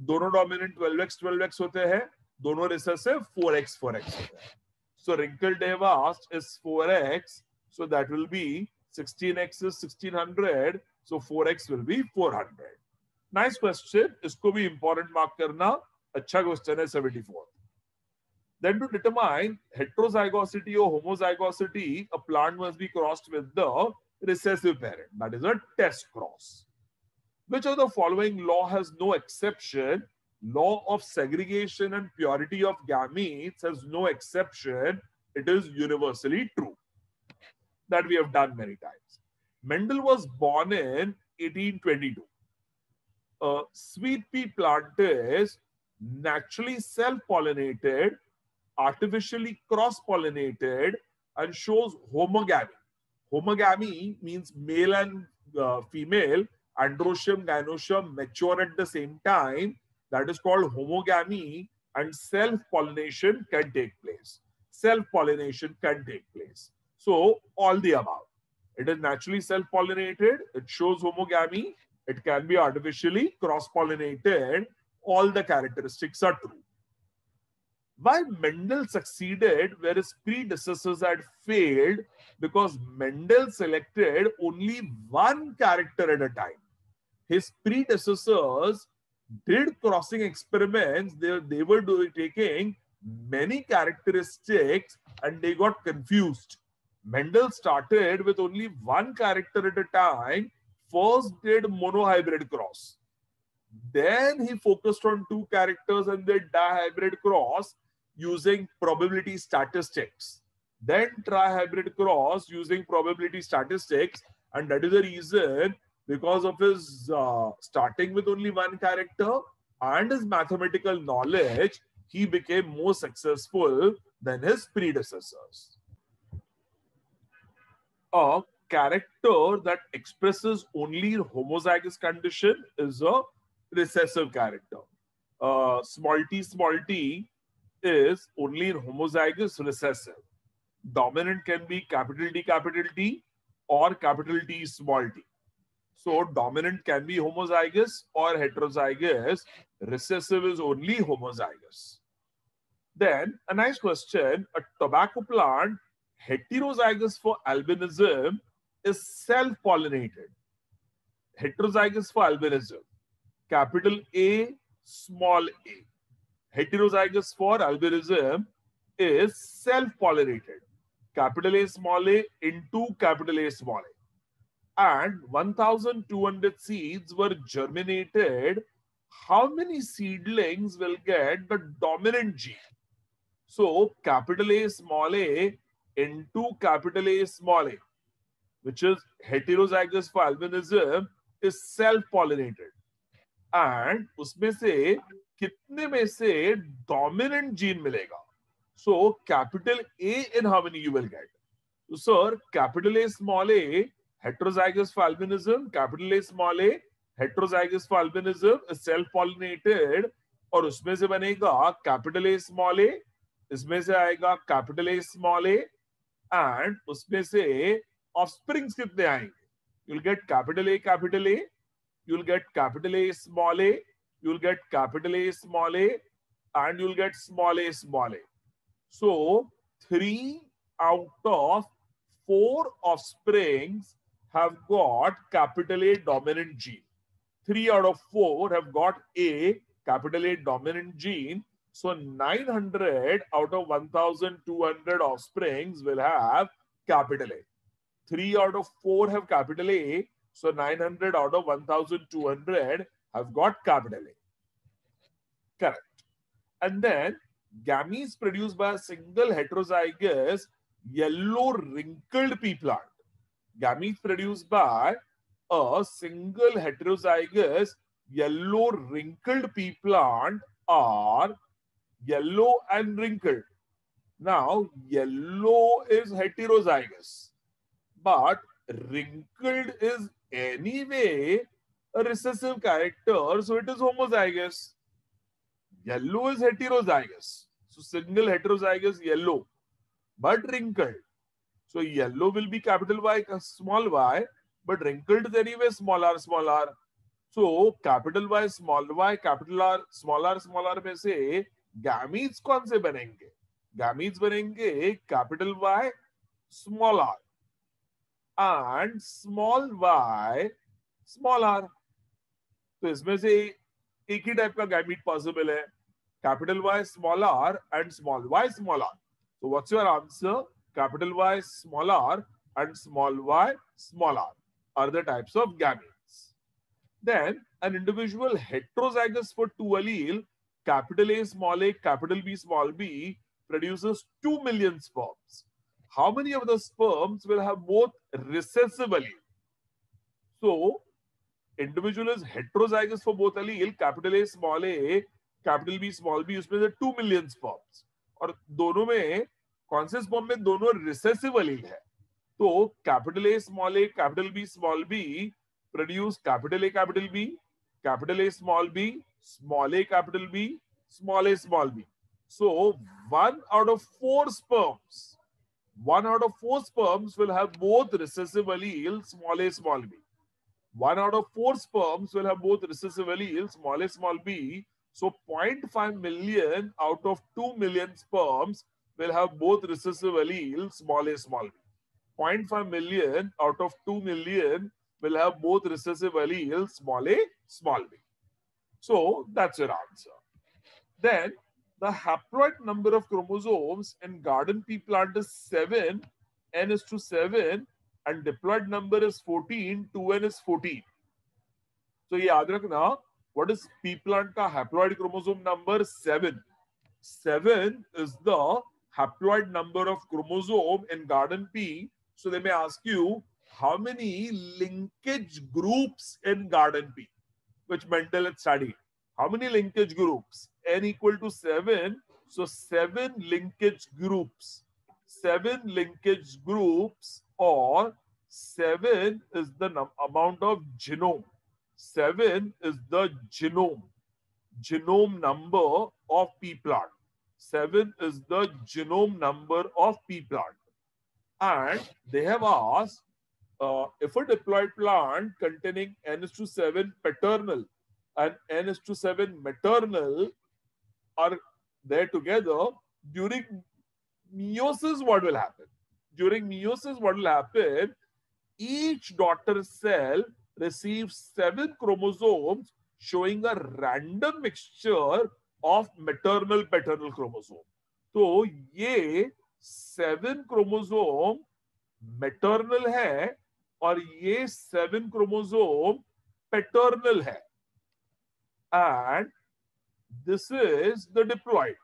दोनों dominant 12x 12x होते हैं, दोनों recessive 4x 4x होते हैं. So wrinkled they have asked is 4x, so that will be 16x is 1600, so 4x will be 400. Nice question. इसको भी important mark करना. अच्छा question है 74th. Then to determine heterozygosity or homozygosity, a plant must be crossed with the recessive parent. That is a test cross. Which of the following law has no exception? Law of segregation and purity of gametes has no exception. It is universally true. That we have done many times. Mendel was born in 1822. A sweet pea plant is naturally self-pollinated, artificially cross-pollinated, and shows homogamy. Homogamy means male and female, androecium, gynoecium mature at the same time. That is called homogamy, and self-pollination can take place. Self-pollination can take place. So, all the above. It is naturally self-pollinated, it shows homogamy, it can be artificially cross-pollinated. All the characteristics are true. Why Mendel succeeded where his predecessors had failed? Because Mendel selected only one character at a time. His predecessors did crossing experiments. They were taking many characteristics and they got confused. Mendel started with only one character at a time. First did monohybrid cross. Then he focused on two characters and did dihybrid cross using probability statistics. Then trihybrid cross using probability statistics. And that is the reason, because of his starting with only one character and his mathematical knowledge, he became more successful than his predecessors. A character that expresses only homozygous condition is a recessive character. Small t is only in homozygous recessive. Dominant can be capital T or capital T small t. So dominant can be homozygous or heterozygous. Recessive is only homozygous. Then a nice question, a tobacco plant heterozygous for albinism is self-pollinated. Heterozygous for albinism, capital A, small a. Heterozygous for albinism is self-pollinated, capital A, small a into capital A, small a. And 1,200 seeds were germinated. How many seedlings will get the dominant gene? So capital A, small a into capital A, small a, which is heterozygous for albinism, is self-pollinated. And उसमें से कितने में से dominant gene मिलेगा? So capital A in how many you will get? So sir, capital A, small a, heterozygous for albinism, capital A, small a, heterozygous for albinism is self-pollinated, और उसमें से बनेगा capital A, small a, इसमें से आएगा capital A, small a, and उसमें से offsprings कितने आएंगे? You'll get capital A, you'll get capital A, small a, you'll get capital A, small a, and you'll get small a, small a. So 3 out of 4 offsprings have got capital A dominant gene. 3 out of 4 have got A, capital A dominant gene. So 900 out of 1,200 offsprings will have capital A. 3 out of 4 have capital A. So 900 out of 1,200 have got capital A. Correct. And then gametes produced by a single heterozygous yellow wrinkled pea plant. Gametes produced by a single heterozygous yellow wrinkled pea plant are yellow and wrinkled. Now, yellow is heterozygous, but wrinkled is anyway a recessive character, so it is homozygous. Yellow is heterozygous, so single heterozygous yellow, but wrinkled. So yellow will be capital Y, small y, but wrinkled is anyway small r, small r. So capital Y, capital R, small r में से gametes कौन से बनेंगे? Gametes बनेंगे capital Y, small r and small y, small r. तो इसमें से एक ही टाइप का गैमीट पॉसिबल है, capital Y small r and small y small r. So what's your answer? Capital Y small r and small y small r are the types of gametes. Then an individual heterozygous for two allele, capital A small a, capital B small b, produces 2 million sperms. How many of the sperms will have both recessive allele? So individual is heterozygous for both allele, capital A small a, capital B small b, उसमें से 2 million sperms. और दोनों में कौन से sperm में दोनों recessive allele है? तो capital A small a, capital B small b produce capital A capital B, capital A small b, small a capital B, small a small b. So 1 out of 4 sperms, 1 out of 4 sperms will have both recessive allele small a small b. 1 out of 4 sperms will have both recessive allele small a small b. So 0.5 million out of 2 million sperms will have both recessive allele small a small b. 0.5 million out of 2 million will have both recessive allele small a small b. So that's your answer. Then the haploid number of chromosomes in garden pea plant is 7, n is to 7, and diploid number is 14, 2n is 14. So याद रखना, what is pea plant का haploid chromosome number? 7. 7 is the haploid number of chromosome in garden pea. So they may ask you how many linkage groups in garden pea, which Mendel had studied. How many linkage groups? N equal to 7. So 7 linkage groups. 7 linkage groups, or 7 is the amount of genome. 7 is the genome number of pea plant. 7 is the genome number of pea plant. And they have asked, if a diploid plant containing n is to 7 paternal and n is to 7 maternal are there together, during meiosis, what will happen? During meiosis, what will happen? Each daughter cell receives 7 chromosomes showing a random mixture of maternal paternal chromosome. तो ये 7 chromosome maternal है और ये 7 chromosome paternal है. And this is the diploid.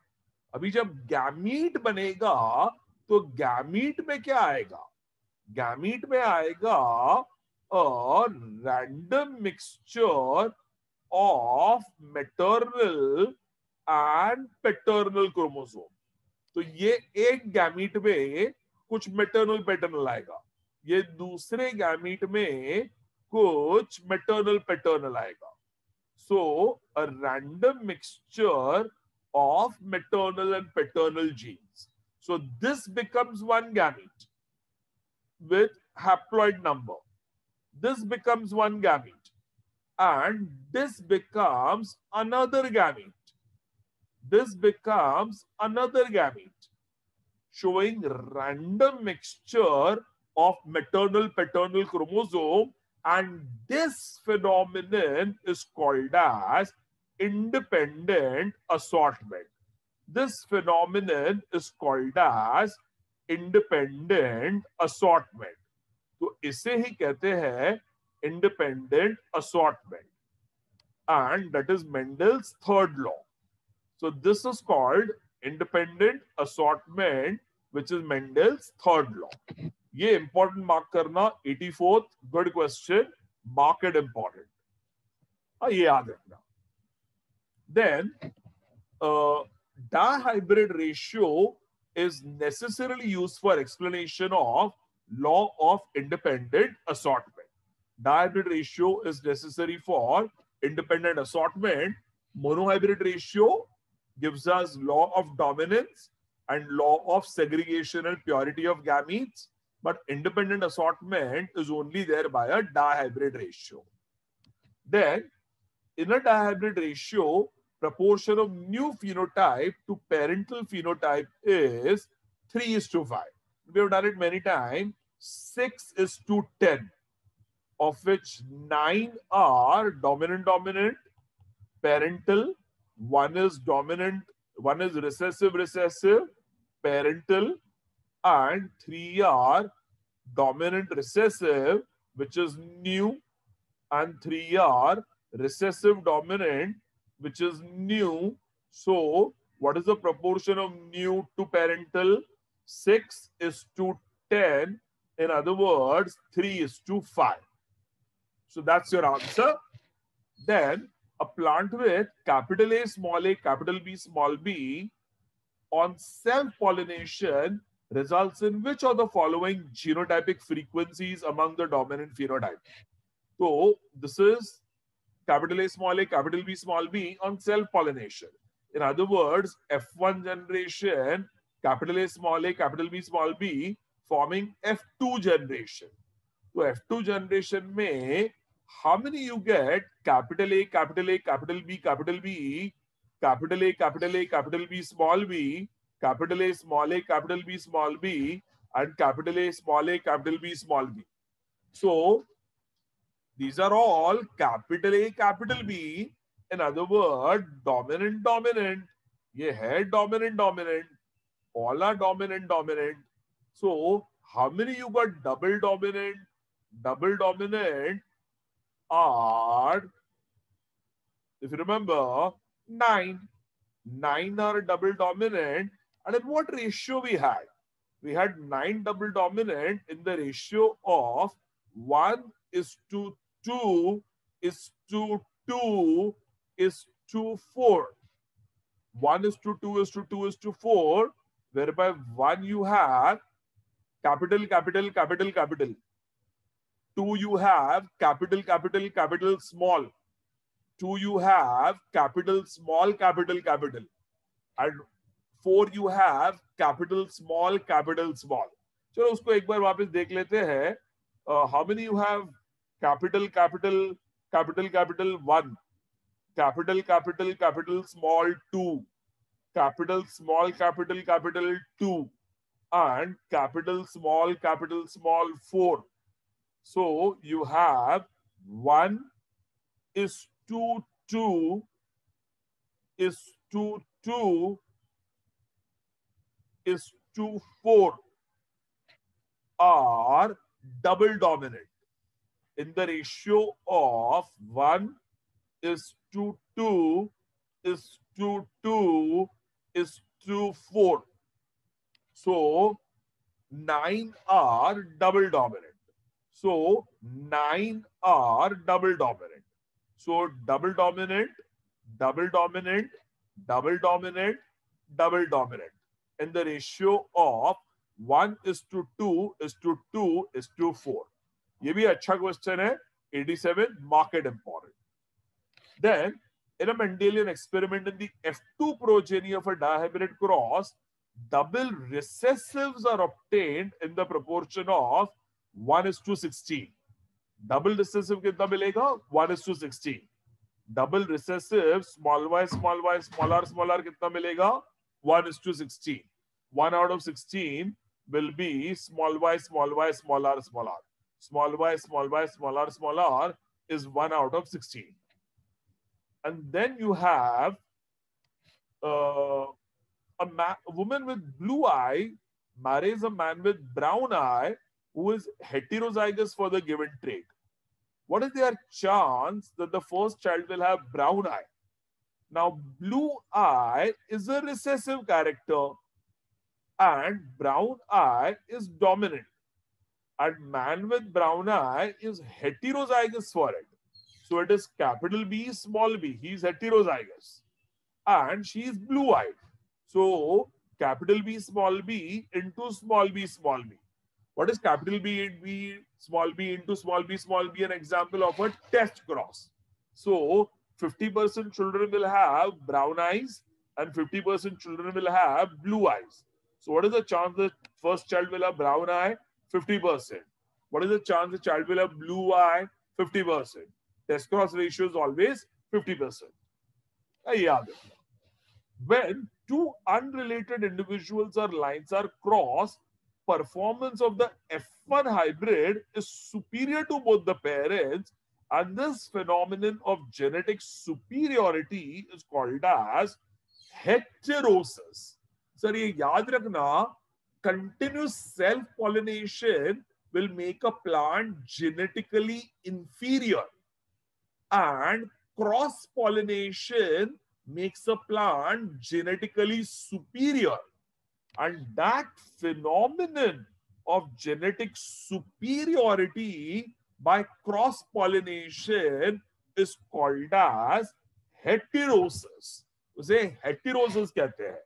अभी जब gamete बनेगा तो गैमीट में क्या आएगा? गैमीट में आएगा a random mixture of maternal and paternal chromosome. तो ये एक गैमीट में कुछ मैटरनल पैटर्नल आएगा, ये दूसरे गैमीट में कुछ मैटरनल पैटर्नल आएगा. So a random mixture of maternal and paternal genes. So this becomes one gamete with haploid number. This becomes one gamete, and this becomes another gamete. This becomes another gamete showing random mixture of maternal paternal chromosome, and this phenomenon is called as independent assortment. This phenomenon is called as independent assortment. तो इसे ही कहते हैं independent assortment, and that is Mendel's third law. So this is called independent assortment, which is Mendel's third law. ये important mark करना, 84th, good question, mark it important. ये याद रखना. Then dihybrid ratio is necessarily used for explanation of law of independent assortment. Dihybrid ratio is necessary for independent assortment. Monohybrid ratio gives us law of dominance and law of segregation and purity of gametes. But independent assortment is only there by a dihybrid ratio. Then, in a dihybrid ratio, proportion of new phenotype to parental phenotype is 3:5. We have done it many times. 6:10, of which 9 are dominant, parental, 1 is dominant, 1 is recessive, parental, and 3 are dominant recessive, which is new, and 3 are recessive dominant, which is new. So, what is the proportion of new to parental? 6:10. In other words, 3:5. So, that's your answer. Then, a plant with capital A, small a, capital B, small b on self-pollination results in which of the following genotypic frequencies among the dominant phenotype? So, this is capital A, small a, capital B, small b on self-pollination. In other words, F1 generation, capital A, small a, capital B, small b forming F2 generation. So, F2 generation में how many you get? Capital A, capital A, capital B, capital B, capital A, capital A, capital B, small b, capital A, small a, capital B, small b, and capital A, small a, capital B, small b. So, these are all capital A, capital B. In other words, dominant. ये है dominant. All are dominant. So, how many you got double dominant? Double dominant are, if you remember, 9. 9 are double dominant. And in what ratio we had? We had 9 double dominant in the ratio of 1:2 is to 2 is to 4. 1:2 is to 4, whereby 1 you have capital. 2 you have capital small. 2 you have capital small. And 4 you have capital small. चलो उसको एक बार वापस देख लेते हैं. How many you have? Capital 1, capital small 2, capital small 2, and capital small 4. So you have 1:2 to 4 are double dominant in the ratio of 1:2 to 4. So 9 are double dominant. So 9 are double dominant. So double dominant in the ratio of 1:2 ये भी अच्छा question है. 87, mark it important. Then, in a Mendelian experiment in the F2 progeny of a dihybrid cross, double recessives are obtained in the proportion of 1:16. Double recessive कितना मिलेगा? 1:16. Double recessive small y, small r कितना मिलेगा? 1:16. 1 out of 16 will be small y, small r. Small y, small r is 1 out of 16. And then you have a woman with blue eye marries a man with brown eye who is heterozygous for the given trait. What is their chance that the first child will have brown eye? Now, blue eye is a recessive character and brown eye is dominant. And man with brown eye is heterozygous for it. So it is capital B, small b. He is heterozygous. And she is blue-eyed. So capital B small b into small b small b. What is capital B small b into small b small b? An example of a test cross. So 50% children will have brown eyes and 50% children will have blue eyes. So what is the chance the first child will have brown eye? 50%. What is the chance the child will have blue eye? 50%. Test cross ratio is always 50%. When two unrelated individuals or lines are crossed, performance of the F1 hybrid is superior to both the parents, and this phenomenon of genetic superiority is called as heterosis. Sir, ये याद रखना, continuous self-pollination will make a plant genetically inferior, and cross-pollination makes a plant genetically superior. And that phenomenon of genetic superiority by cross-pollination is called as heterosis. उसे heterosis कहते हैं.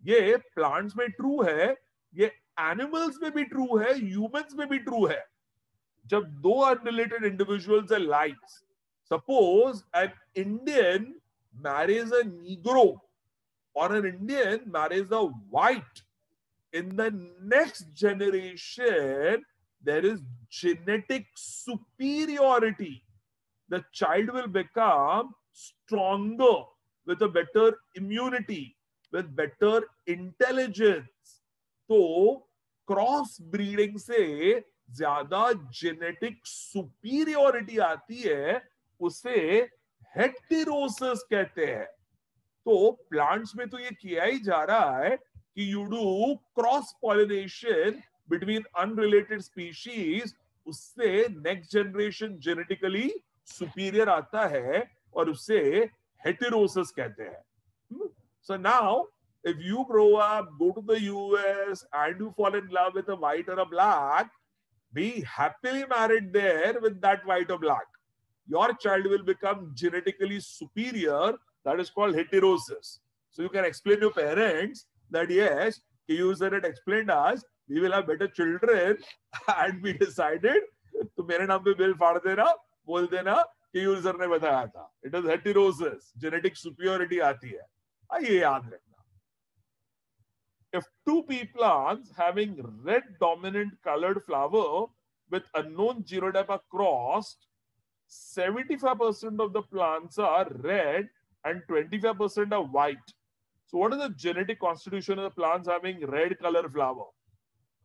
ये plants में true है, ये animals में भी true है, humans में भी true है. जब दो unrelated individuals are likes, suppose an Indian marries a Negro or an Indian marries a white, in the next generation, there is genetic superiority. The child will become stronger, with a better immunity, with better intelligence. तो cross breeding से ज्यादा genetic superiority आती है, उसे heterosis कहते हैं. तो plants में तो ये किया ही जा रहा है कि you do cross pollination between unrelated species, उससे नेक्स्ट जनरेशन जेनेटिकली सुपीरियर आता है और उससे हेटेरोसिस कहते हैं. So now, if you grow up, go to the US and you fall in love with a white or a black, be happily married there with that white or black. Your child will become genetically superior. That is called heterosis. So you can explain to your parents that yes, user had explained us, we will have better children, and we decided तो मेरे नाम पे bill फाड़ देना, बोल देना कि user ने बताया था. It is heterosis, genetic superiority आती है. ये याद रखना. If two pea plants having red dominant colored flower with unknown genotype are crossed, 75% of the plants are red and 25% are white. So what is the genetic constitution of the plants having red color flower?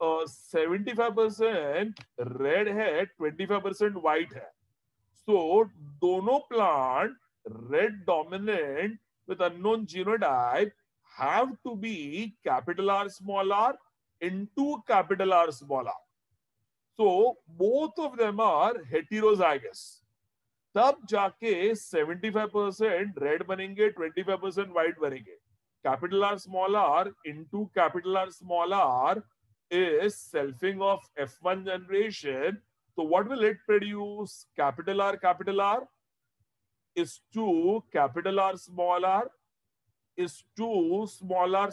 75% red है, 25% white है. So दोनों plant red dominant with unknown genotype have to be capital R small r into capital R small r. So both of them are heterozygous. तब जाके 75% red बनेंगे, 25% white बनेंगे. Capital R small R into capital R small R is selfing of F1 generation. So what will it produce? Capital R is to capital R small r is to small r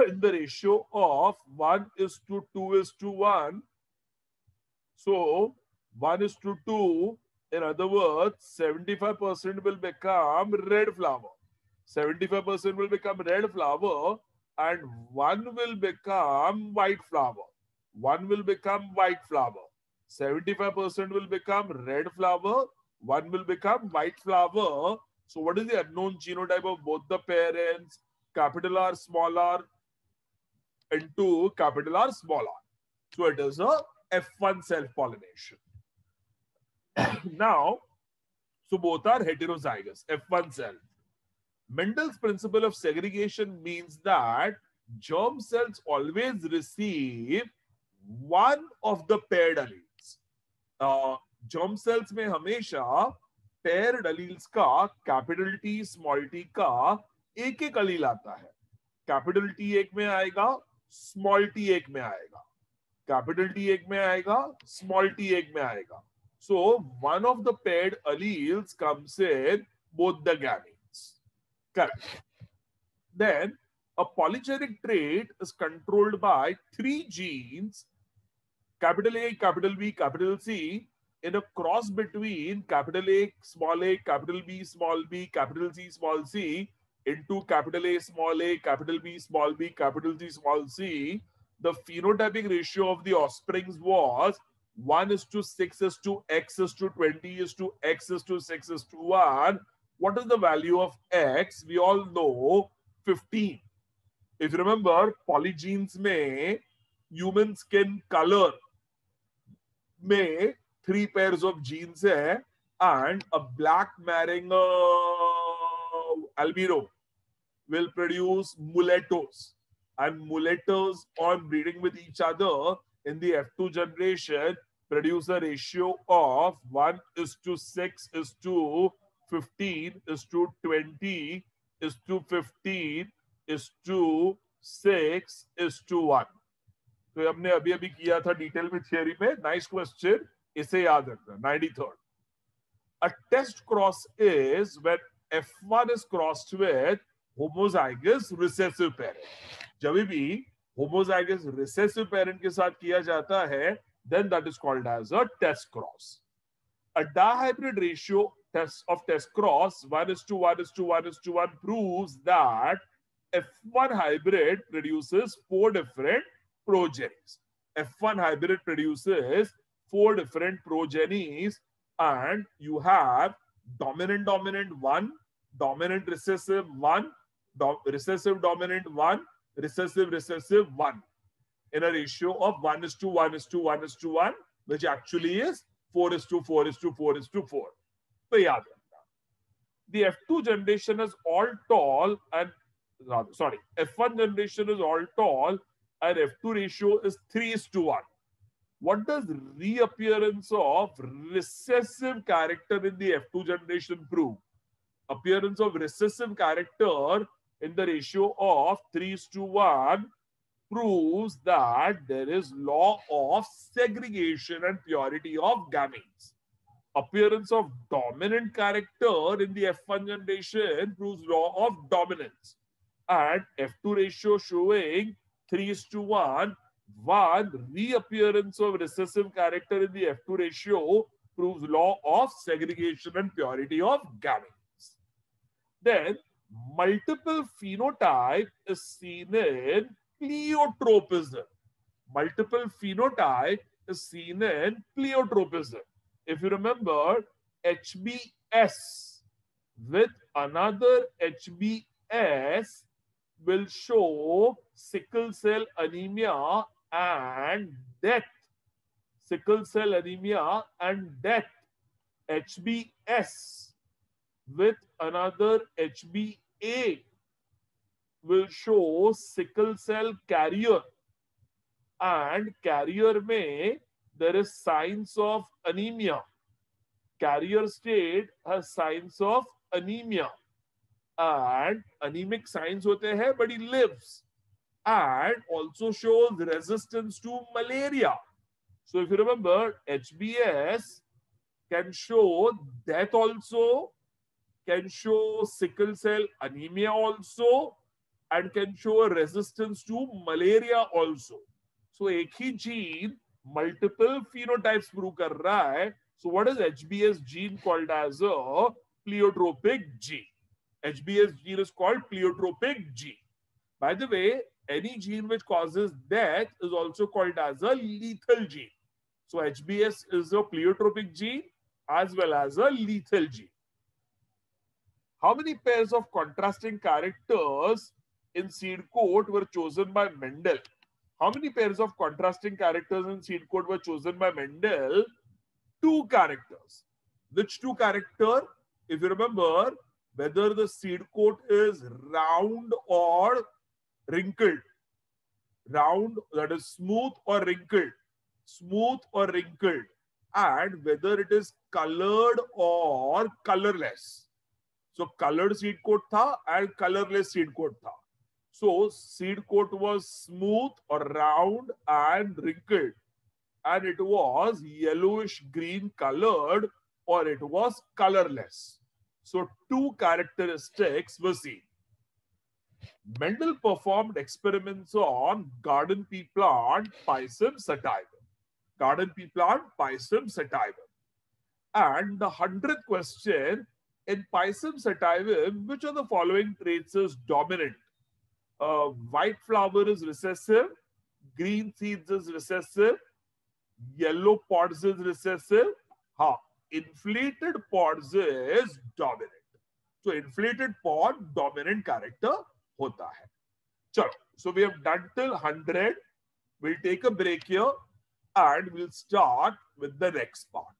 in the ratio of 1:2:1. So 1:2. In other words, 75% will become red flower. 75% will become red flower and 1 will become white flower. 1 will become white flower. 75% will become red flower. 1 will become white flower. So what is the unknown genotype of both the parents? Capital R small r into capital R small r. So it is a F1 self-pollination. Now, so both are heterozygous, F1 self. Mendel's principle of segregation means that germ cells always receive one of the paired alleles. Germ cells में हमेशा paired alleles का capital T small t का एक allele आता है. Capital T एक में आएगा, small t एक में आएगा. Capital T एक में आएगा, small t एक में आएगा. So one of the paired alleles comes in both the gametes. Correct. Then a polygenic trait is controlled by three genes, capital A, capital B, capital C, in a cross between capital A, capital B, small b, capital C, small c, into capital A, capital B, small b, capital C, small c. The phenotypic ratio of the offsprings was 1:6:x:20:x:1. What is the value of x? We all know 15. If you remember, polygenes में human skin color में 3 pairs of genes है, and a black marrying albino will produce mulattoes, and mulattoes on breeding with each other in the F2 generation produce a ratio of 1:6:15:15:15:6:1. तो हमने अभी अभी किया था detail में थियरी में. नाइस क्वेश्चन, इसे याद रखना. 93rd. A test cross is when F1 is crossed with homozygous recessive parent. जब भी homozygous recessive parent के साथ किया जाता है, then that is called as a test cross. A dihybrid ratio of test cross 1:1:1:1 proves that F1 hybrid produces 4 different progenies. F1 hybrid produces 4 different progenies, and you have dominant 1, dominant recessive 1, recessive dominant 1, recessive 1, in a ratio of 1:1:1:1, which actually is 4:4:4:4. So याद रखना. The F2 generation is all tall and F1 generation is all tall and F2 ratio is 3:1. What does reappearance of recessive character in the F2 generation prove? Appearance of recessive character in the ratio of 3:1 proves that there is law of segregation and purity of gametes. Appearance of dominant character in the F1 generation proves law of dominance. And F2 ratio showing 3:1, reappearance of recessive character in the F2 ratio proves law of segregation and purity of gametes. Then multiple phenotype is seen in pleiotropism. Multiple phenotype is seen in pleiotropism. If you remember, HBS with another HBS will show sickle cell anemia and death. Sickle cell anemia and death. HBS with another HBA will show sickle cell carrier, and carrier में there is signs of anemia. Carrier state has signs of anemia and anemic signs होते हैं, but he lives, and also shows resistance to malaria. So if you remember, HBS can show death also, can show sickle cell anemia also, and can show a resistance to malaria also. So एक ही gene multiple phenotypes prove कर रहा है. So what is HBS gene called as a pleiotropic gene? HBS gene is called pleiotropic gene. By the way, any gene which causes death is also called as a lethal gene. So HBS is a pleiotropic gene as well as a lethal gene. How many pairs of contrasting characters in seed coat were chosen by Mendel? How many pairs of contrasting characters in seed coat were chosen by Mendel? 2 characters. Which 2 characters? If you remember, whether the seed coat is round or wrinkled. Round, that is smooth or wrinkled. Smooth or wrinkled. And whether it is colored or colorless. So colored seed coat tha and colorless seed coat tha. So seed coat was smooth or round and wrinkled, and it was yellowish green colored, or it was colorless. So 2 characteristics were seen. Mendel performed experiments on garden pea plant Pisum sativum. Garden pea plant Pisum sativum. And the 100th question, in Pisum sativum, which of the following traits is dominant? White flower is recessive, green seeds is recessive, yellow pods is recessive. हाँ, inflated pods is dominant. So inflated pod dominant character होता है. चलो, so we have done till 100. We'll take a break here and we'll start with the next part.